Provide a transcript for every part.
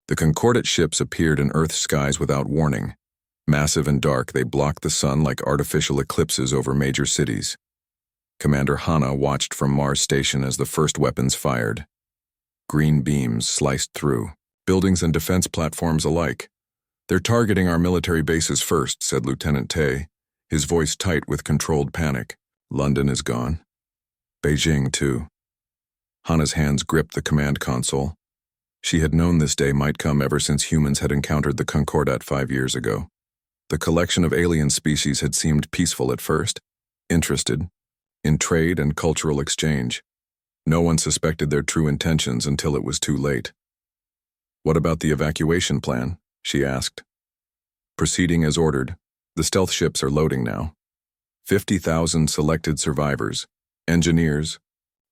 The Concordate ships appeared in Earth's skies without warning. Massive and dark, they blocked the sun like artificial eclipses over major cities. Commander Hana watched from Mars Station as the first weapons fired. Green beams sliced through buildings and defense platforms alike. "They're targeting our military bases first," said Lieutenant Tay, his voice tight with controlled panic. "London is gone. Beijing, too." Hana's hands gripped the command console. She had known this day might come ever since humans had encountered the Concordat 5 years ago. The collection of alien species had seemed peaceful at first, interested in trade and cultural exchange. No one suspected their true intentions until it was too late. "What about the evacuation plan?" she asked. "Proceeding as ordered. The stealth ships are loading now. 50,000 selected survivors, engineers,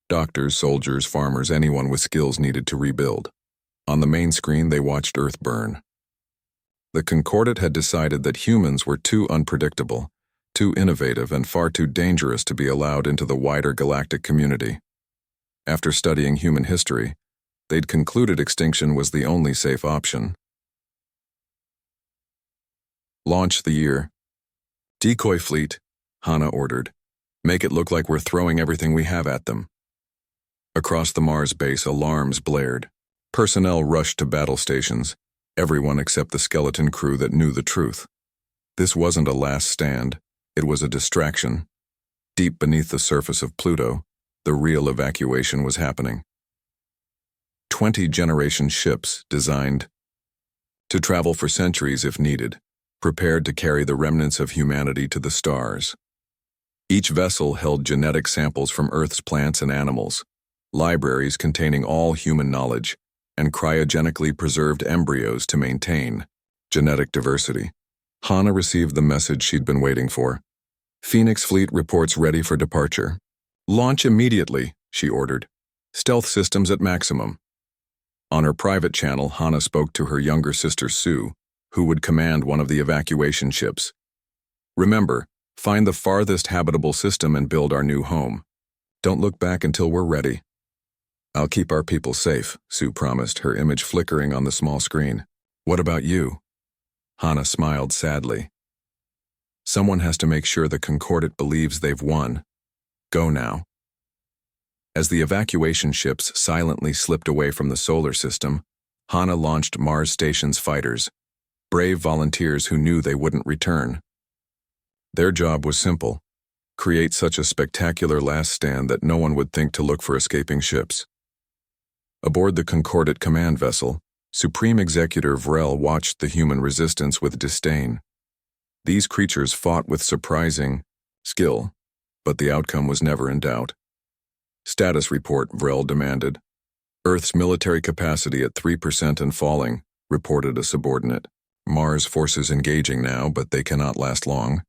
doctors, soldiers, farmers, anyone with skills needed to rebuild." On the main screen, they watched Earth burn. The Concordat had decided that humans were too unpredictable, too innovative, and far too dangerous to be allowed into the wider galactic community. After studying human history, they'd concluded extinction was the only safe option. "Launch the year. Decoy fleet," Hana ordered. "Make it look like we're throwing everything we have at them." Across the Mars base, alarms blared. Personnel rushed to battle stations, everyone except the skeleton crew that knew the truth. This wasn't a last stand, it was a distraction. Deep beneath the surface of Pluto, the real evacuation was happening. 20 generation ships designed to travel for centuries if needed, prepared to carry the remnants of humanity to the stars. Each vessel held genetic samples from Earth's plants and animals, libraries containing all human knowledge, and cryogenically preserved embryos to maintain genetic diversity. Hana received the message she'd been waiting for. "Phoenix Fleet reports ready for departure. Launch immediately," she ordered. "Stealth systems at maximum." On her private channel, Hana spoke to her younger sister Sue, who would command one of the evacuation ships. "Remember, find the farthest habitable system and build our new home. Don't look back until we're ready." "I'll keep our people safe," Sue promised, her image flickering on the small screen. "What about you?" Hana smiled sadly. "Someone has to make sure the Concordat believes they've won. Go now." As the evacuation ships silently slipped away from the solar system, Hana launched Mars Station's fighters, brave volunteers who knew they wouldn't return. Their job was simple: create such a spectacular last stand that no one would think to look for escaping ships. Aboard the Concordat command vessel, Supreme Executor Vrel watched the human resistance with disdain. These creatures fought with surprising skill, but the outcome was never in doubt. "Status report," Vrel demanded. "Earth's military capacity at 3% and falling," reported a subordinate. "Mars forces engaging now, but they cannot last long."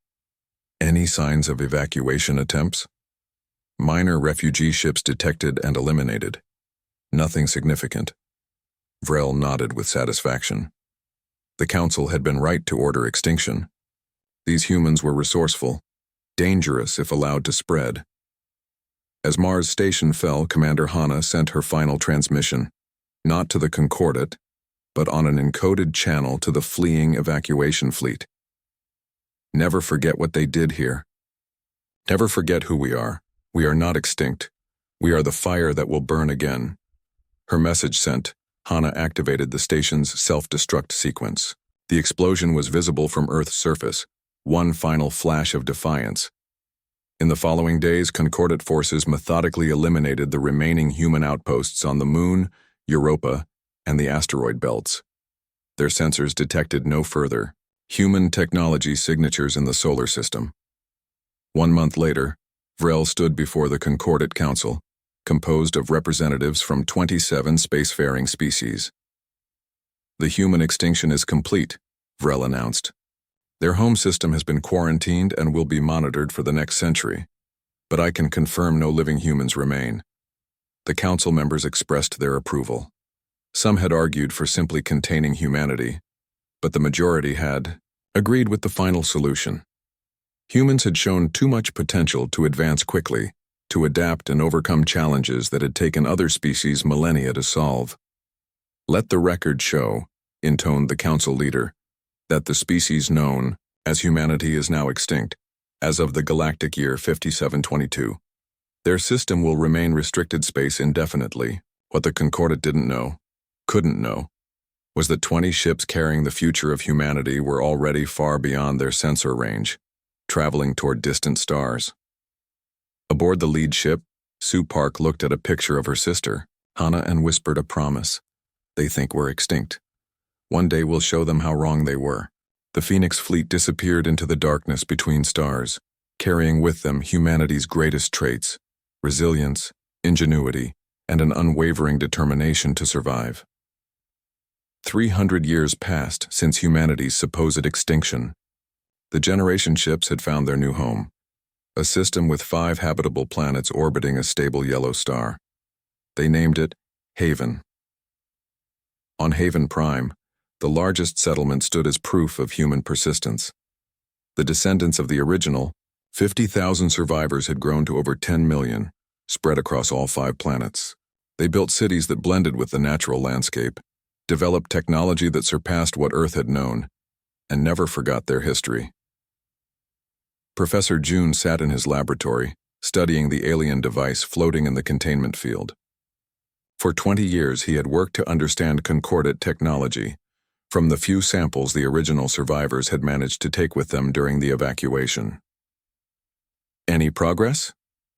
"Any signs of evacuation attempts?" "Minor refugee ships detected and eliminated. Nothing significant." Vrel nodded with satisfaction. The Council had been right to order extinction. These humans were resourceful, dangerous if allowed to spread. As Mars Station fell, Commander Hana sent her final transmission, not to the Concordat, but on an encoded channel to the fleeing evacuation fleet. "Never forget what they did here. Never forget who we are. We are not extinct. We are the fire that will burn again." Her message sent, Hana activated the station's self-destruct sequence. The explosion was visible from Earth's surface, one final flash of defiance. In the following days, Concordat forces methodically eliminated the remaining human outposts on the Moon, Europa, and the asteroid belts. Their sensors detected no further human technology signatures in the solar system. 1 month later, Vrel stood before the Concordat Council, composed of representatives from 27 spacefaring species. "The human extinction is complete," Vrel announced. "Their home system has been quarantined and will be monitored for the next century, but I can confirm no living humans remain." The council members expressed their approval. Some had argued for simply containing humanity, but the majority had agreed with the final solution. Humans had shown too much potential to advance quickly, to adapt and overcome challenges that had taken other species millennia to solve. "Let the record show," intoned the council leader, that the species known as humanity is now extinct, as of the galactic year 5722. Their system will remain restricted space indefinitely. What the Concordat couldn't know, was that 20 ships carrying the future of humanity were already far beyond their sensor range, traveling toward distant stars. Aboard the lead ship, Sue Park looked at a picture of her sister, Hannah, and whispered a promise. They think we're extinct. One day we'll show them how wrong they were. The Phoenix fleet disappeared into the darkness between stars, carrying with them humanity's greatest traits: resilience, ingenuity, and an unwavering determination to survive. 300 years passed since humanity's supposed extinction. The generation ships had found their new home, a system with 5 habitable planets orbiting a stable yellow star. They named it Haven. On Haven Prime, the largest settlement stood as proof of human persistence. The descendants of the original, 50,000 survivors, had grown to over 10 million, spread across all 5 planets. They built cities that blended with the natural landscape, developed technology that surpassed what Earth had known, and never forgot their history. Professor June sat in his laboratory, studying the alien device floating in the containment field. For 20 years he had worked to understand Concordat technology, from the few samples the original survivors had managed to take with them during the evacuation. "Any progress?"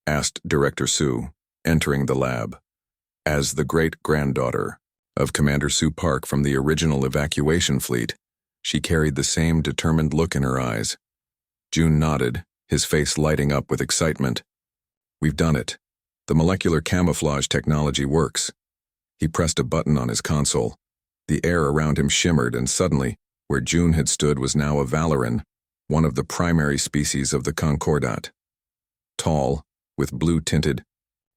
asked Director Sue, entering the lab. As the great-granddaughter of Commander Sue Park from the original evacuation fleet, she carried the same determined look in her eyes. June nodded, his face lighting up with excitement. "We've done it. The molecular camouflage technology works." He pressed a button on his console. The air around him shimmered, and suddenly, where June had stood was now a Valoran, one of the primary species of the Concordat. Tall, with blue-tinted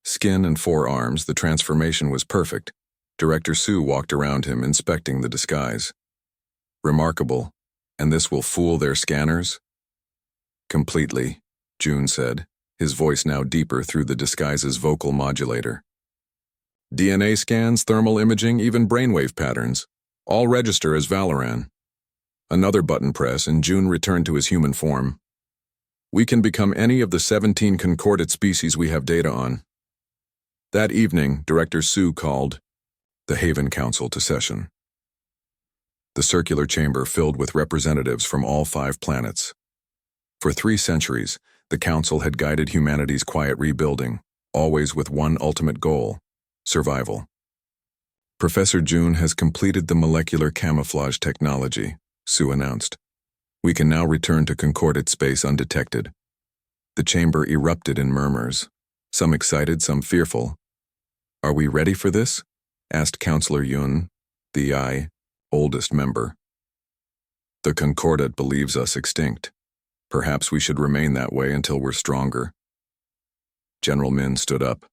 skin and 4 arms, the transformation was perfect. Director Sue walked around him, inspecting the disguise. "Remarkable. And this will fool their scanners?" "Completely," June said, his voice now deeper through the disguise's vocal modulator. "DNA scans, thermal imaging, even brainwave patterns, all register as Valoran." Another button press, and June returned to his human form. "We can become any of the 17 Concordat species we have data on." That evening, Director Sue called the Haven Council to session. The circular chamber filled with representatives from all 5 planets. For 3 centuries, the Council had guided humanity's quiet rebuilding, always with one ultimate goal: survival. "Professor June has completed the molecular camouflage technology," Sue announced. "We can now return to Concordat space undetected." The chamber erupted in murmurs, some excited, some fearful. "Are we ready for this?" asked Counselor Yun, the oldest member. "The Concordat believes us extinct. Perhaps we should remain that way until we're stronger." General Min stood up.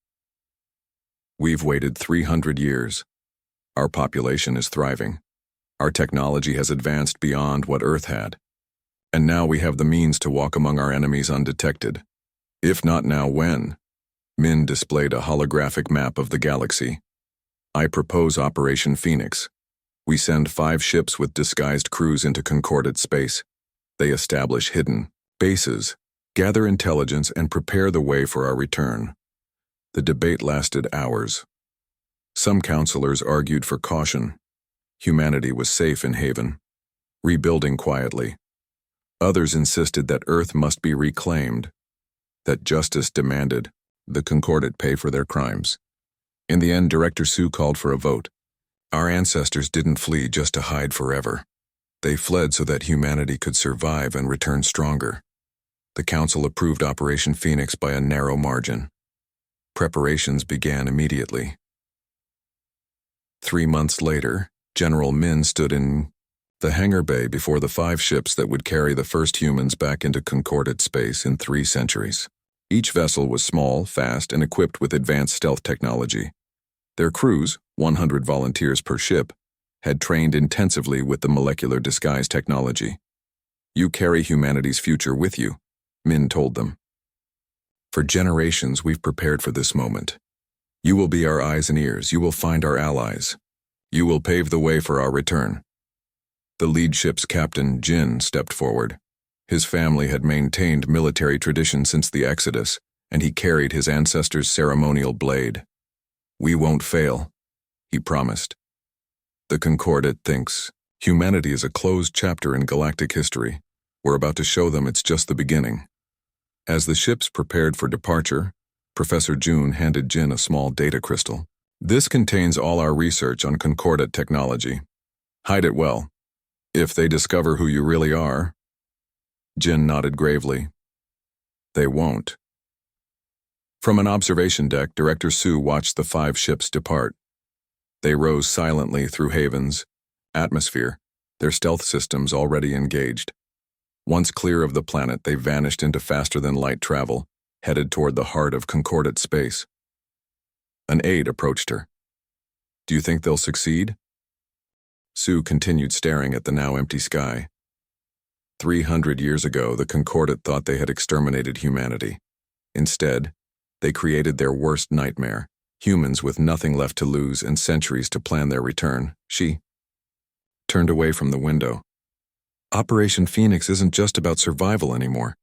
"We've waited 300 years. Our population is thriving. Our technology has advanced beyond what Earth had. And now we have the means to walk among our enemies undetected. If not now, when?" Min displayed a holographic map of the galaxy. "I propose Operation Phoenix. We send 5 ships with disguised crews into Concordat space. They establish hidden bases, gather intelligence, and prepare the way for our return." The debate lasted hours. Some counselors argued for caution. Humanity was safe in Haven, rebuilding quietly. Others insisted that Earth must be reclaimed, that justice demanded the Concordat pay for their crimes. In the end, Director Sue called for a vote. "Our ancestors didn't flee just to hide forever. They fled so that humanity could survive and return stronger." The Council approved Operation Phoenix by a narrow margin. Preparations began immediately. 3 months later, General Min stood in the hangar bay before the 5 ships that would carry the first humans back into Concordat space in 3 centuries. Each vessel was small, fast, and equipped with advanced stealth technology. Their crews, 100 volunteers per ship, had trained intensively with the molecular disguise technology. "You carry humanity's future with you," Min told them. "For generations we've prepared for this moment. You will be our eyes and ears. You will find our allies. You will pave the way for our return." The lead ship's captain, Jin, stepped forward. His family had maintained military tradition since the Exodus, and he carried his ancestors' ceremonial blade. "We won't fail," he promised. "The Concordat thinks humanity is a closed chapter in galactic history. We're about to show them it's just the beginning." As the ships prepared for departure, Professor June handed Jin a small data crystal. "This contains all our research on Concordat technology. Hide it well. If they discover who you really are—" Jin nodded gravely. "They won't." From an observation deck, Director Su watched the 5 ships depart. They rose silently through Haven's atmosphere, their stealth systems already engaged. Once clear of the planet, they vanished into faster-than-light travel, headed toward the heart of Concordat space. An aide approached her. "Do you think they'll succeed?" Sue continued staring at the now empty sky. 300 years ago, the Concordat thought they had exterminated humanity. Instead, they created their worst nightmare, humans with nothing left to lose and centuries to plan their return. She turned away from the window. Operation Phoenix isn't just about survival anymore.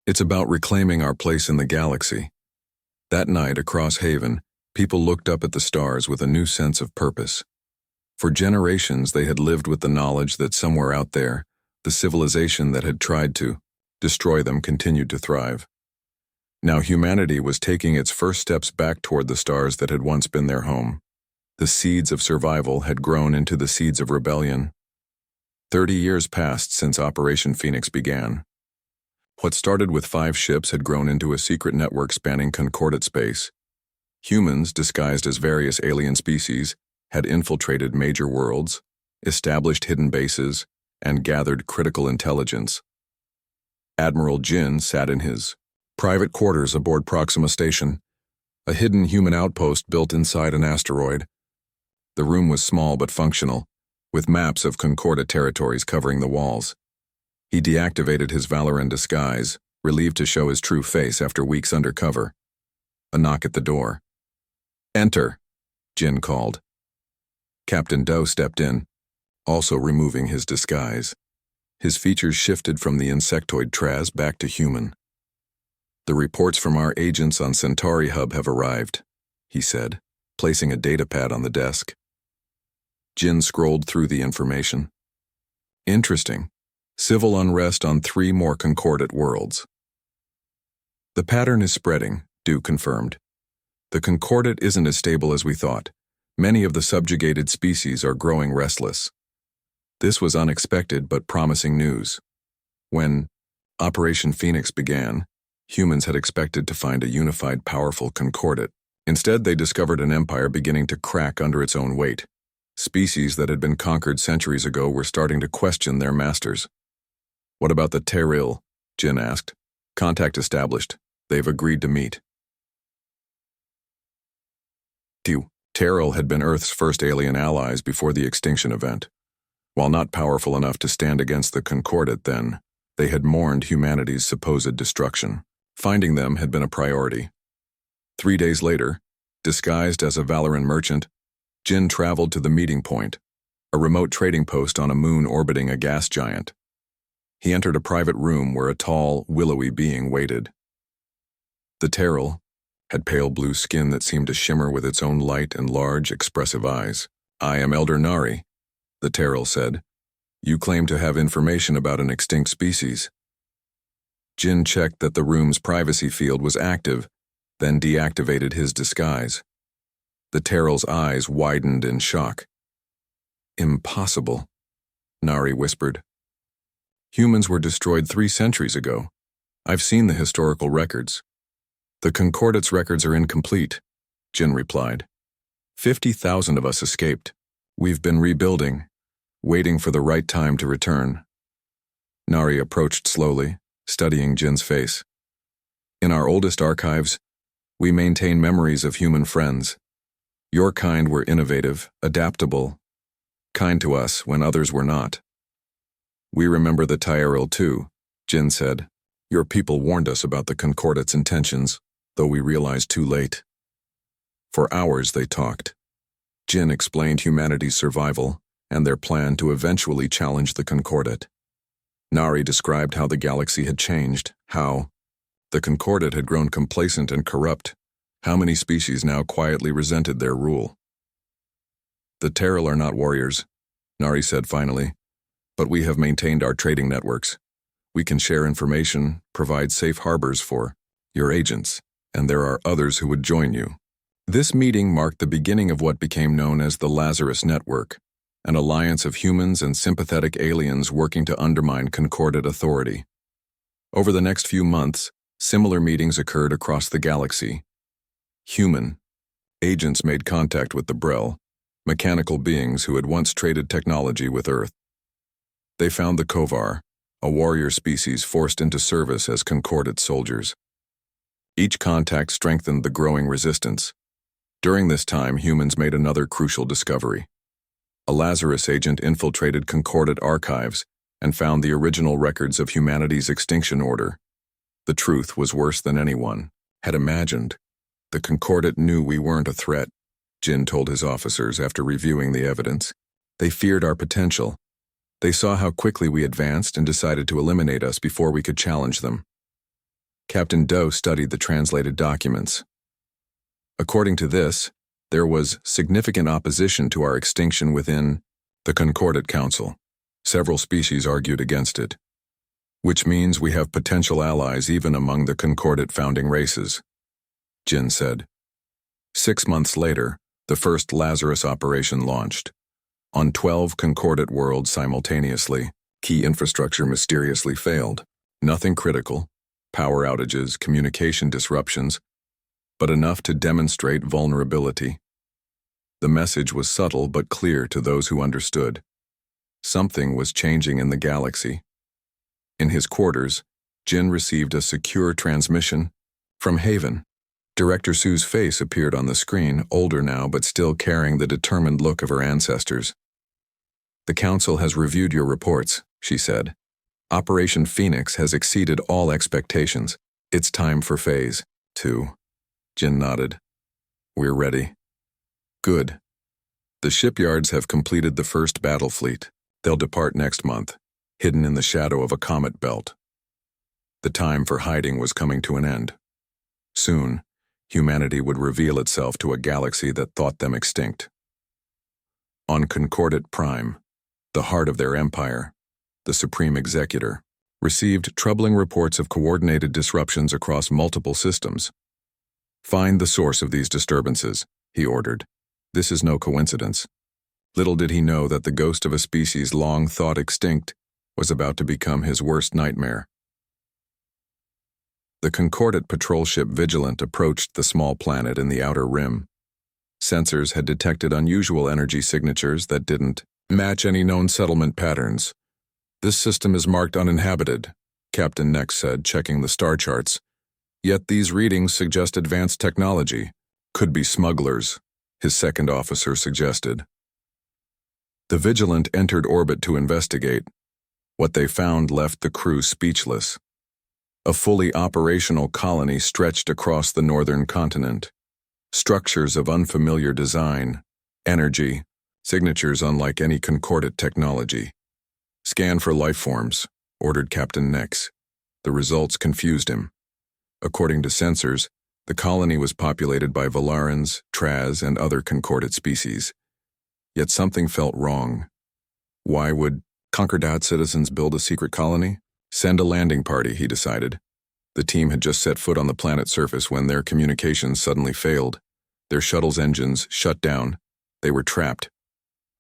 It's about reclaiming our place in the galaxy. That night, across Haven, people looked up at the stars with a new sense of purpose. For generations, they had lived with the knowledge that somewhere out there, the civilization that had tried to destroy them continued to thrive. Now humanity was taking its first steps back toward the stars that had once been their home. The seeds of survival had grown into the seeds of rebellion. 30 years passed since Operation Phoenix began. What started with 5 ships had grown into a secret network spanning Concordat space. Humans, disguised as various alien species, had infiltrated major worlds, established hidden bases, and gathered critical intelligence. Admiral Jin sat in his private quarters aboard Proxima Station, a hidden human outpost built inside an asteroid. The room was small but functional, with maps of Concordat territories covering the walls. He deactivated his Valoran disguise, relieved to show his true face after weeks undercover. A knock at the door. "Enter," Jin called. Captain Doe stepped in, also removing his disguise. His features shifted from the insectoid Traz back to human. "The reports from our agents on Centauri Hub have arrived," he said, placing a datapad on the desk. Jin scrolled through the information. "Interesting. Civil unrest on 3 more Concordat worlds." "The pattern is spreading," Doe confirmed. "The Concordat isn't as stable as we thought. Many of the subjugated species are growing restless." This was unexpected but promising news. When Operation Phoenix began, humans had expected to find a unified, powerful Concordat. Instead, they discovered an empire beginning to crack under its own weight. Species that had been conquered centuries ago were starting to question their masters. "What about the Terril?" Jin asked. "Contact established. They've agreed to meet." Terril had been Earth's first alien allies before the extinction event. While not powerful enough to stand against the Concordat then, they had mourned humanity's supposed destruction. Finding them had been a priority. 3 days later, disguised as a Valoran merchant, Jin traveled to the meeting point, a remote trading post on a moon orbiting a gas giant. He entered a private room where a tall, willowy being waited. The Terril had pale blue skin that seemed to shimmer with its own light and large, expressive eyes. "I am Elder Nari," the Terril said. "You claim to have information about an extinct species." Jin checked that the room's privacy field was active, then deactivated his disguise. The Terril's eyes widened in shock. "Impossible," Nari whispered. "Humans were destroyed 3 centuries ago. I've seen the historical records." "The Concordat's records are incomplete," Jin replied. 50,000 of us escaped. We've been rebuilding, waiting for the right time to return." Nari approached slowly, studying Jin's face. "In our oldest archives, we maintain memories of human friends. Your kind were innovative, adaptable, kind to us when others were not." "We remember the Tyrell too," Jin said. "Your people warned us about the Concordat's intentions, though we realized too late." For hours they talked. Jin explained humanity's survival, and their plan to eventually challenge the Concordat. Nari described how the galaxy had changed, how the Concordat had grown complacent and corrupt, how many species now quietly resented their rule. "The Terral are not warriors," Nari said finally, "but we have maintained our trading networks. We can share information, provide safe harbors for your agents, and there are others who would join you." This meeting marked the beginning of what became known as the Lazarus Network, an alliance of humans and sympathetic aliens working to undermine Concordat authority. Over the next few months, similar meetings occurred across the galaxy. Human agents made contact with the Brel, mechanical beings who had once traded technology with Earth. They found the Kovar, a warrior species forced into service as Concordat soldiers. Each contact strengthened the growing resistance. During this time, humans made another crucial discovery. A Lazarus agent infiltrated Concordat archives and found the original records of humanity's extinction order. The truth was worse than anyone had imagined. "The Concordat knew we weren't a threat," Jin told his officers after reviewing the evidence. "They feared our potential. They saw how quickly we advanced and decided to eliminate us before we could challenge them." Captain Doe studied the translated documents. According to this, there was significant opposition to our extinction within the Concordat Council. Several species argued against it, which means we have potential allies even among the Concordat founding races, Jin said. 6 months later, the first Lazarus operation launched. On 12 Concordat worlds simultaneously, key infrastructure mysteriously failed. Nothing critical, power outages, communication disruptions, but enough to demonstrate vulnerability. The message was subtle but clear to those who understood. Something was changing in the galaxy. In his quarters, Jin received a secure transmission from Haven. Director Sue's face appeared on the screen, older now but still carrying the determined look of her ancestors. "The Council has reviewed your reports," she said. "Operation Phoenix has exceeded all expectations. It's time for Phase 2. Jin nodded. "We're ready." "Good. The shipyards have completed the first battle fleet. They'll depart next month, hidden in the shadow of a comet belt." The time for hiding was coming to an end. Soon, humanity would reveal itself to a galaxy that thought them extinct. On Concordat Prime, the heart of their empire, the Supreme Executor received troubling reports of coordinated disruptions across multiple systems. "Find the source of these disturbances," he ordered. "This is no coincidence." Little did he know that the ghost of a species long thought extinct was about to become his worst nightmare. The Concordat patrol ship Vigilant approached the small planet in the outer rim. Sensors had detected unusual energy signatures that didn't match any known settlement patterns. "This system is marked uninhabited," Captain Nex said, checking the star charts. "Yet these readings suggest advanced technology. Could be smugglers," his second officer suggested. The Vigilant entered orbit to investigate. What they found left the crew speechless. A fully operational colony stretched across the northern continent. Structures of unfamiliar design, energy, signatures unlike any Concordat technology. "Scan for life forms," ordered Captain Nex. The results confused him. According to sensors, the colony was populated by Valarans, Traz, and other Concordat species. Yet something felt wrong. Why would Concordat citizens build a secret colony? Send a landing party, he decided. The team had just set foot on the planet's surface when their communications suddenly failed. Their shuttle's engines shut down. They were trapped.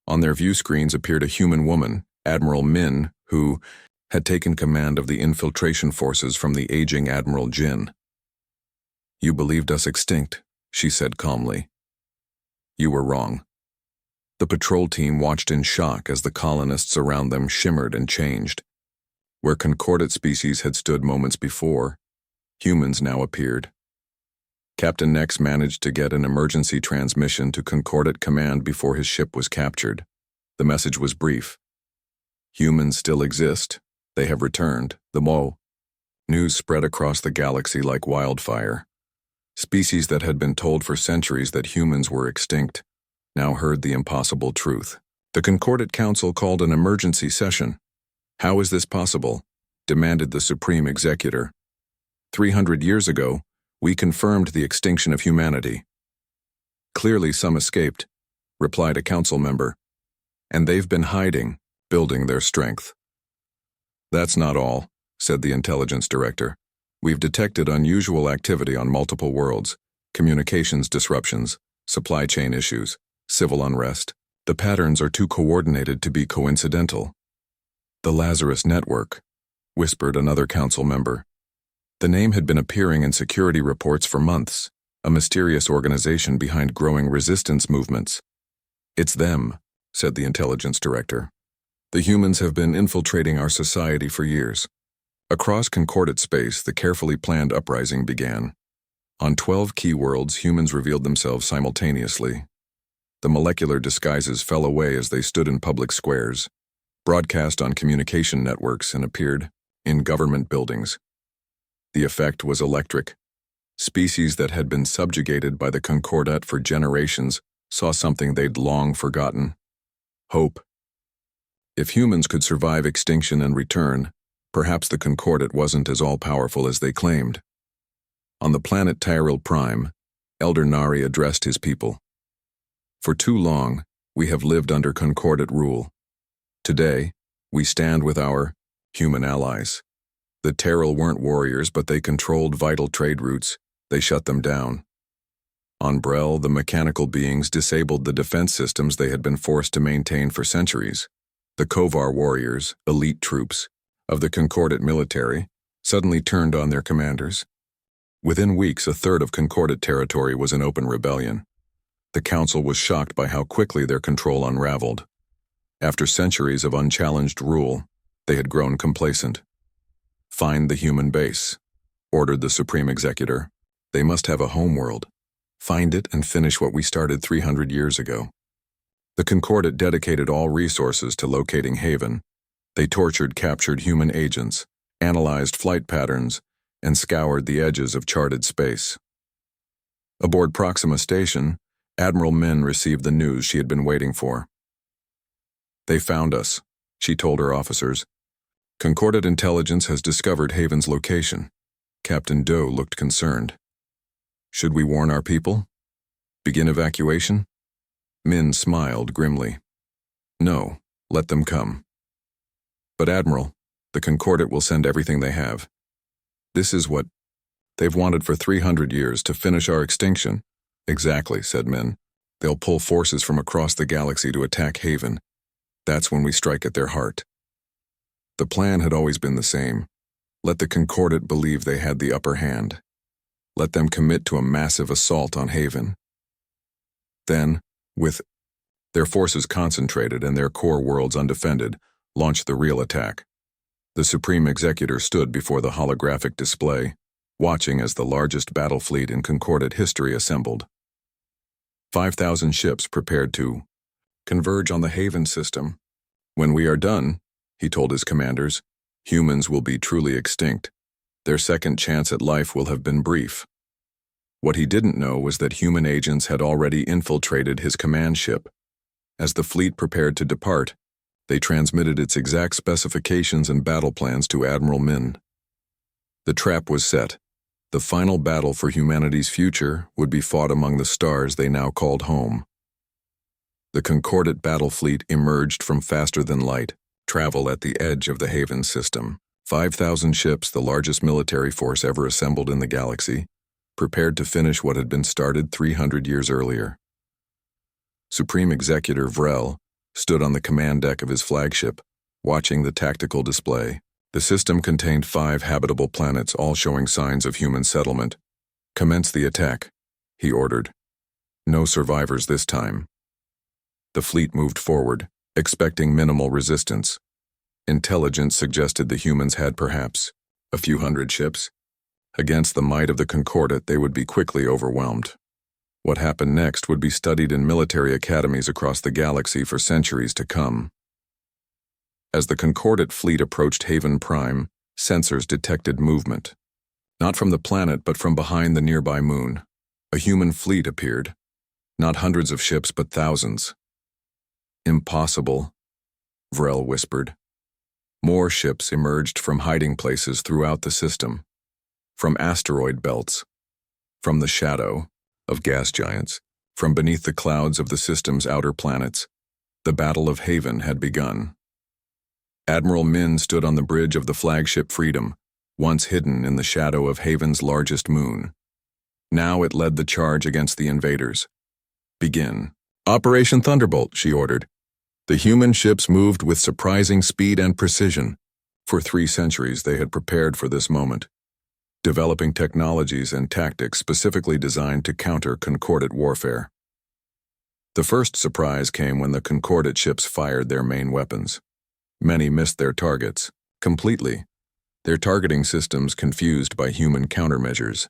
On their view screens appeared a human woman, Admiral Min, who had taken command of the infiltration forces from the aging Admiral Jin. "You believed us extinct," she said calmly. "You were wrong." The patrol team watched in shock as the colonists around them shimmered and changed. Where Concordat species had stood moments before, humans now appeared. Captain Nex managed to get an emergency transmission to Concordat Command before his ship was captured. The message was brief. "Humans still exist. They have returned. The Mo." News spread across the galaxy like wildfire. Species that had been told for centuries that humans were extinct now heard the impossible truth. The Concordat Council called an emergency session. "How is this possible?" demanded the Supreme Executor. 300 years ago, we confirmed the extinction of humanity. "Clearly some escaped," replied a council member. "And they've been hiding, building their strength." "That's not all," said the intelligence director. "We've detected unusual activity on multiple worlds, communications disruptions, supply chain issues, civil unrest. The patterns are too coordinated to be coincidental." "The Lazarus Network," whispered another council member. The name had been appearing in security reports for months, a mysterious organization behind growing resistance movements. "It's them," said the intelligence director. "The humans have been infiltrating our society for years." Across Concordat space, the carefully planned uprising began. On 12 key worlds, humans revealed themselves simultaneously. The molecular disguises fell away as they stood in public squares, broadcast on communication networks, and appeared in government buildings. The effect was electric. Species that had been subjugated by the Concordat for generations saw something they'd long forgotten: hope. If humans could survive extinction and return, perhaps the Concordat wasn't as all-powerful as they claimed. On the planet Tyrell Prime, Elder Nari addressed his people. "For too long, we have lived under Concordat rule. Today, we stand with our human allies. The Tyrell weren't warriors, but they controlled vital trade routes. They shut them down. On Brel, the mechanical beings disabled the defense systems they had been forced to maintain for centuries. The Kovar warriors, elite troops, of the Concordat military, suddenly turned on their commanders. Within weeks, a third of Concordat territory was in open rebellion. The Council was shocked by how quickly their control unraveled. After centuries of unchallenged rule, they had grown complacent. "Find the human base," ordered the Supreme Executor. "They must have a homeworld. Find it and finish what we started 300 years ago." The Concordat dedicated all resources to locating Haven. They tortured captured human agents, analyzed flight patterns, and scoured the edges of charted space. Aboard Proxima Station, Admiral Min received the news she had been waiting for. "They found us," she told her officers. "Concordat intelligence has discovered Haven's location." Captain Doe looked concerned. "Should we warn our people? Begin evacuation?" Min smiled grimly. "No, let them come." "But Admiral, the Concordat will send everything they have. This is what they've wanted for 300 years, to finish our extinction." "Exactly," said Min. "They'll pull forces from across the galaxy to attack Haven. That's when we strike at their heart." The plan had always been the same. Let the Concordat believe they had the upper hand. Let them commit to a massive assault on Haven. Then, with their forces concentrated and their core worlds undefended, launch the real attack. The Supreme Executor stood before the holographic display, watching as the largest battle fleet in Concordat history assembled. 5,000 ships prepared to converge on the Haven system. "When we are done," he told his commanders, "humans will be truly extinct. Their second chance at life will have been brief." What he didn't know was that human agents had already infiltrated his command ship. As the fleet prepared to depart, they transmitted its exact specifications and battle plans to Admiral Min. The trap was set. The final battle for humanity's future would be fought among the stars they now called home. The Concordat battle fleet emerged from faster-than-light travel at the edge of the Haven system. 5,000 ships, the largest military force ever assembled in the galaxy, prepared to finish what had been started 300 years earlier. Supreme Executor Vrel stood on the command deck of his flagship, watching the tactical display. The system contained 5 habitable planets, all showing signs of human settlement. "Commence the attack," he ordered. "No survivors this time." The fleet moved forward, expecting minimal resistance. Intelligence suggested the humans had perhaps a few hundred ships. Against the might of the Concordat, they would be quickly overwhelmed. What happened next would be studied in military academies across the galaxy for centuries to come. As the Concordat fleet approached Haven Prime, sensors detected movement. Not from the planet, but from behind the nearby moon. A human fleet appeared. Not hundreds of ships, but thousands. Impossible, Vrel whispered. More ships emerged from hiding places throughout the system, from asteroid belts, from the shadow of gas giants, from beneath the clouds of the system's outer planets. The Battle of Haven had begun. Admiral Min stood on the bridge of the flagship Freedom, once hidden in the shadow of Haven's largest moon. Now it led the charge against the invaders. Begin. Operation Thunderbolt, she ordered. The human ships moved with surprising speed and precision. For 3 centuries they had prepared for this moment, developing technologies and tactics specifically designed to counter concordate warfare. The first surprise came when the concordate ships fired their main weapons. Many missed their targets, completely, their targeting systems confused by human countermeasures.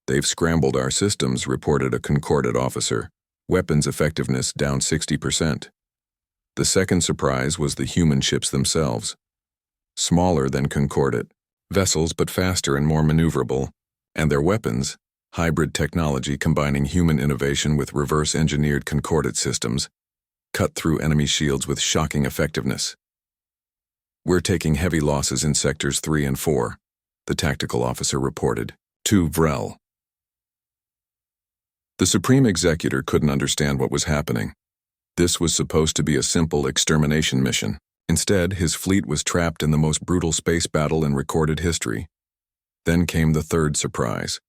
They've scrambled our systems, reported a concordate officer. Weapons effectiveness down 60%. The second surprise was the human ships themselves. Smaller than concordate, vessels but faster and more maneuverable, and their weapons, hybrid technology combining human innovation with reverse-engineered concordate systems, cut through enemy shields with shocking effectiveness. We're taking heavy losses in sectors 3 and 4, the tactical officer reported, to Vrel. The Supreme Executor couldn't understand what was happening. This was supposed to be a simple extermination mission. Instead, his fleet was trapped in the most brutal space battle in recorded history. Then came the third surprise.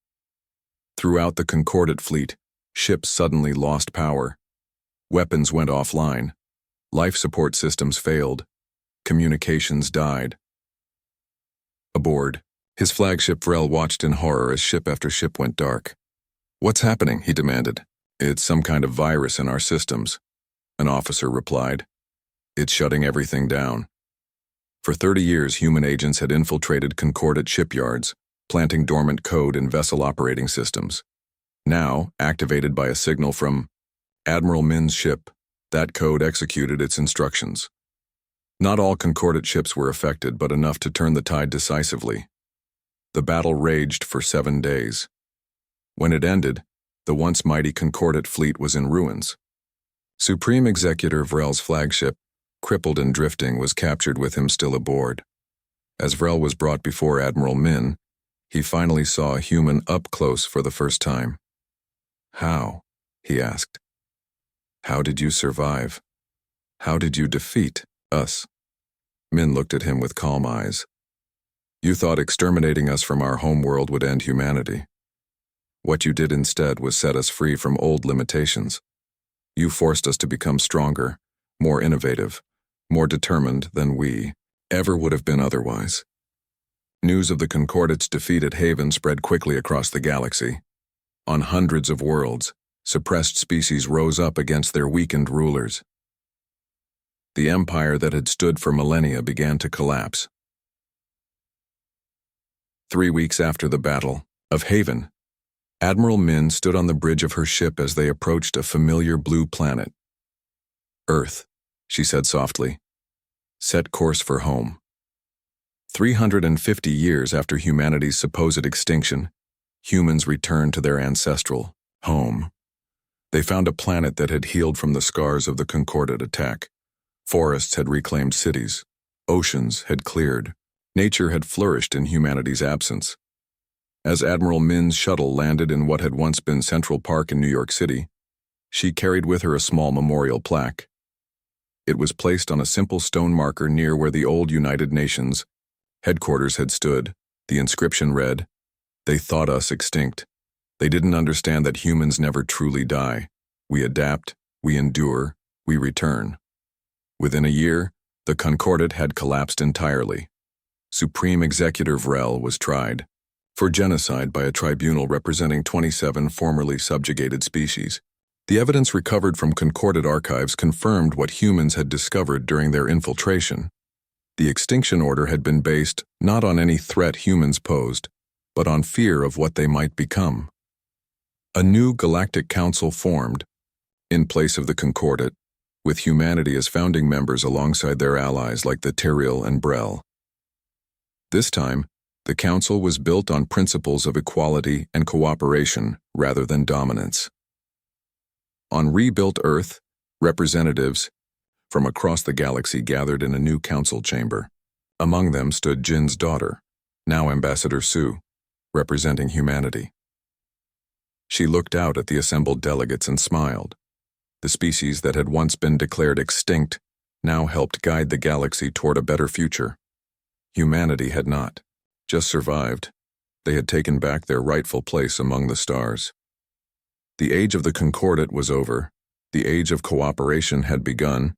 Throughout the concordate fleet, ships suddenly lost power. Weapons went offline. Life support systems failed. Communications died. Aboard, his flagship Vrel watched in horror as ship after ship went dark. "What's happening?" he demanded. "It's some kind of virus in our systems," an officer replied. "It's shutting everything down." For 30 years, human agents had infiltrated concordate shipyards, planting dormant code in vessel operating systems. Now, activated by a signal from Admiral Min's ship, that code executed its instructions. Not all concordate ships were affected, but enough to turn the tide decisively. The battle raged for 7 days. When it ended, the once mighty concordate fleet was in ruins. Supreme Executor Vrel's flagship, crippled and drifting, was captured with him still aboard. As Vrel was brought before Admiral Min, he finally saw a human up close for the first time. "How?" he asked. "How did you survive? How did you defeat us?" Min looked at him with calm eyes. "You thought exterminating us from our home world would end humanity. What you did instead was set us free from old limitations. You forced us to become stronger, more innovative, more determined than we ever would have been otherwise." News of the Concordate's defeat at Haven spread quickly across the galaxy. On hundreds of worlds, suppressed species rose up against their weakened rulers. The empire that had stood for millennia began to collapse. 3 weeks after the Battle of Haven, Admiral Min stood on the bridge of her ship as they approached a familiar blue planet. "Earth," she said softly. "Set course for home." 350 years after humanity's supposed extinction, humans returned to their ancestral home. They found a planet that had healed from the scars of the concordate attack. Forests had reclaimed cities. Oceans had cleared. Nature had flourished in humanity's absence. As Admiral Min's shuttle landed in what had once been Central Park in New York City, she carried with her a small memorial plaque. It was placed on a simple stone marker near where the old United Nations headquarters had stood. The inscription read, "They thought us extinct. They didn't understand that humans never truly die. We adapt, we endure, we return." Within a year, the Concordate had collapsed entirely. Supreme Executor Vrel was tried for genocide by a tribunal representing 27 formerly subjugated species. The evidence recovered from Concordate archives confirmed what humans had discovered during their infiltration. The extinction order had been based not on any threat humans posed, but on fear of what they might become. A new Galactic Council formed, in place of the Concordate, with humanity as founding members alongside their allies like the Tyrrell and Brel. This time, the Council was built on principles of equality and cooperation rather than dominance. On rebuilt Earth, representatives from across the galaxy gathered in a new council chamber. Among them stood Jin's daughter, now Ambassador Sue, representing humanity. She looked out at the assembled delegates and smiled. The species that had once been declared extinct now helped guide the galaxy toward a better future. Humanity had not just survived. They had taken back their rightful place among the stars. The age of the Concordat was over. The age of cooperation had begun,